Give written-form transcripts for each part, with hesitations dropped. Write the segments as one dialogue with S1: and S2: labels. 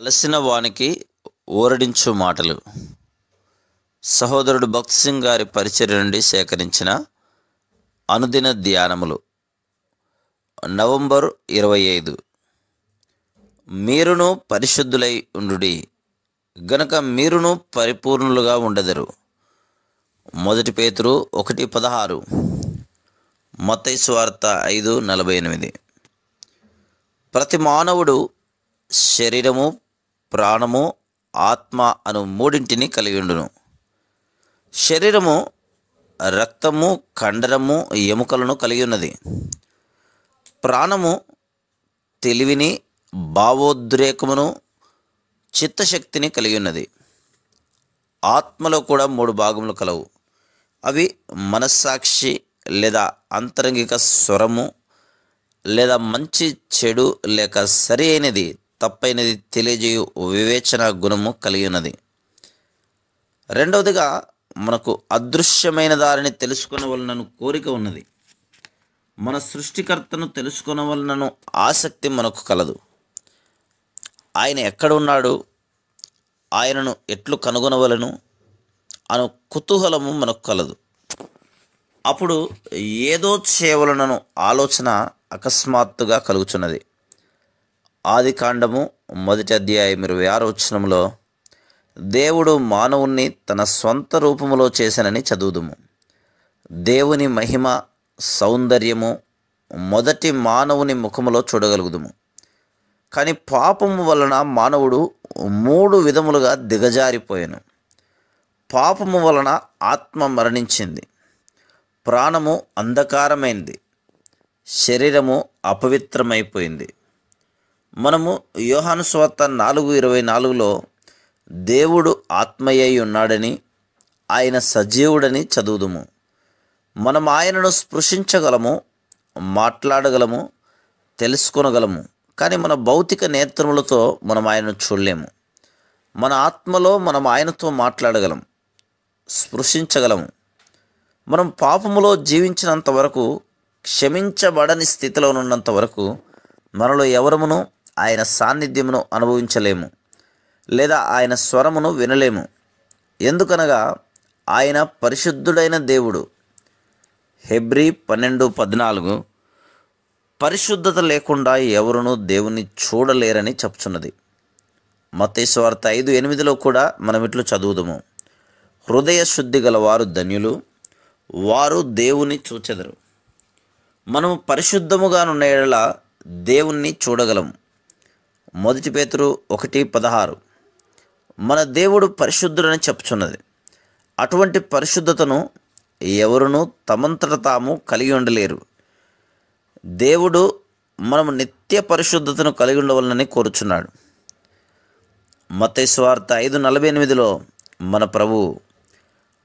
S1: అలసిన వానికి ఊరడించు మాటలు. సహోదరుడు భక్త్ సింగ్ గారి పరిచర్య నుండి సేకరించిన అనుదిన ధ్యానములు. నవంబర్ 25. మీరును పరిశుద్ధులై ఉండుడి, గనక మీరును పరిపూర్ణులుగా ఉండెదరు. 1 పేతురు 1:16, మత్తయి సువార్త 5:48. ప్రతి మానవుడు శరీరము, ప్రాణము, ఆత్మ అను మూడింటిని కలిగి ఉండును. శరీరము రక్తము, కండరము, ఎముకలను కలిగి ఉన్నది. ప్రాణము తెలివిని, భావోద్రేకమును, చిత్తశక్తిని కలిగి ఉన్నది. ఆత్మలో కూడా 3 భాగములు కలవు. అవి మనస్సాక్షి లేదా అంతరంగిక స్వరము, లేదా మంచి చెడు లేక సరి అయినది తప్పైనది తెలియజేయు వివేచన గుణము కలిగి ఉన్నది. రెండవదిగా మనకు అదృశ్యమైన దారిని తెలుసుకొనవలనను కోరిక ఉన్నది. మన సృష్టికర్తను తెలుసుకొనవలనను ఆసక్తి మనకు కలదు. ఆయన ఎక్కడ ఉన్నాడు, ఆయనను ఎట్లు కనుగొనవలను అను కుతూహలము మనకు కలదు. అప్పుడు ఏదో చేయవలనను ఆలోచన అకస్మాత్తుగా కలుగుచున్నది. ఆదికాండము 1:26 దేవుడు మానవుణ్ణి తన స్వంత రూపములో చేశానని చదువుదుము. దేవుని మహిమ, సౌందర్యము మొదటి మానవుని ముఖములో చూడగలుగుదుము. కానీ పాపము వలన మానవుడు 3 విధములుగా దిగజారిపోయాను. పాపము వలన ఆత్మ మరణించింది, ప్రాణము అంధకారమైంది, శరీరము అపవిత్రమైపోయింది. మనము యోహాను సువార్త 4:24 దేవుడు ఆత్మయ్యి ఉన్నాడని, ఆయన సజీవుడని చదువుదుము. మనం ఆయనను స్పృశించగలము, మాట్లాడగలము, తెలుసుకొనగలము. కానీ మన భౌతిక నేత్రములతో మనం ఆయనను చూడలేము. మన ఆత్మలో మనం ఆయనతో మాట్లాడగలం, స్పృశించగలము. మనం పాపములో జీవించినంత వరకు, క్షమించబడని స్థితిలో ఉన్నంత వరకు మనలో ఎవరమును ఆయన సాన్నిధ్యమును అనుభవించలేము, లేదా ఆయన స్వరమును వినలేము. ఎందుకనగా ఆయన పరిశుద్ధుడైన దేవుడు. హెబ్రీ 12:14 పరిశుద్ధత లేకుండా ఎవరునూ దేవుని చూడలేరని చెప్తున్నది. మత్తయి సువార్త 5:8 కూడా మనం ఇట్లు చదువుదుము. హృదయ శుద్ధి గల వారు ధన్యులు, వారు దేవుని చూచెదరు. మనము పరిశుద్ధముగానున్న యెడల దేవుణ్ణి చూడగలము. 1 పేతురు 1:16 మన దేవుడు పరిశుద్ధుడని చెప్పుచున్నది. అటువంటి పరిశుద్ధతను ఎవరునూ తమంతట తాము కలిగి ఉండలేరు. దేవుడు మనము నిత్య పరిశుద్ధతను కలిగి ఉండవలనని కోరుచున్నాడు. మత్తయి సువార్త 5:48 మన ప్రభువు,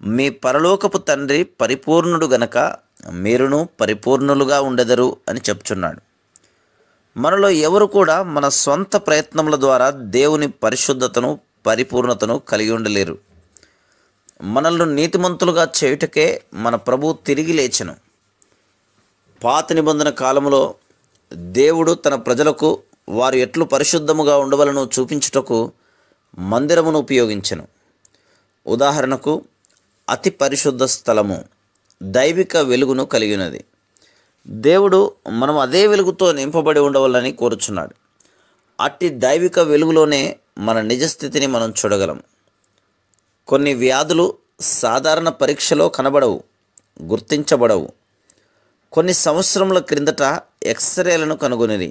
S1: మీ పరలోకపు తండ్రి పరిపూర్ణుడు గనక మీరును పరిపూర్ణులుగా ఉండెదరు అని చెప్తున్నాడు. మనలో ఎవరు కూడా మన స్వంత ప్రయత్నముల ద్వారా దేవుని పరిశుద్ధతను, పరిపూర్ణతను కలిగి ఉండలేరు. మనల్ని నీతిమంతులుగా చేయుటకే మన ప్రభువు తిరిగి లేచెను. పాత నిబంధన కాలములో దేవుడు తన ప్రజలకు వారు ఎట్లు పరిశుద్ధముగా ఉండవలను చూపించుటకు మందిరమును ఉపయోగించెను. ఉదాహరణకు, అతి పరిశుద్ధ స్థలము దైవిక వెలుగును కలిగినది. దేవుడు మనం అదే వెలుగుతో నింపబడి ఉండవాలని కోరుచున్నాడు. అట్టి దైవిక వెలుగులోనే మన నిజస్థితిని మనం చూడగలం. కొన్ని వ్యాధులు సాధారణ పరీక్షలో కనబడవు, గుర్తించబడవు. కొన్ని సంవత్సరముల క్రిందట ఎక్స్రేలను కనుగొనిరి.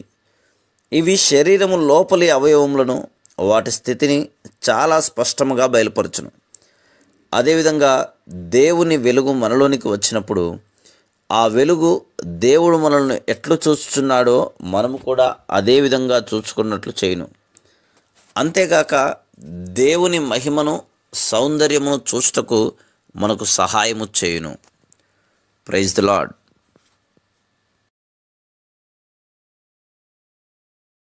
S1: ఇవి శరీరము లోపలి అవయవములను, వాటి స్థితిని చాలా స్పష్టముగా బయలుపరచును. అదేవిధంగా దేవుని వెలుగు మనలోనికి వచ్చినప్పుడు ఆ వెలుగు దేవుడు మనల్ని ఎట్లు చూస్తున్నాడో మనము కూడా అదే విధంగా చూసుకున్నట్లు చేయును. అంతేగాక దేవుని మహిమను, సౌందర్యమును చూచుటకు మనకు సహాయము చేయును. Praise the lord.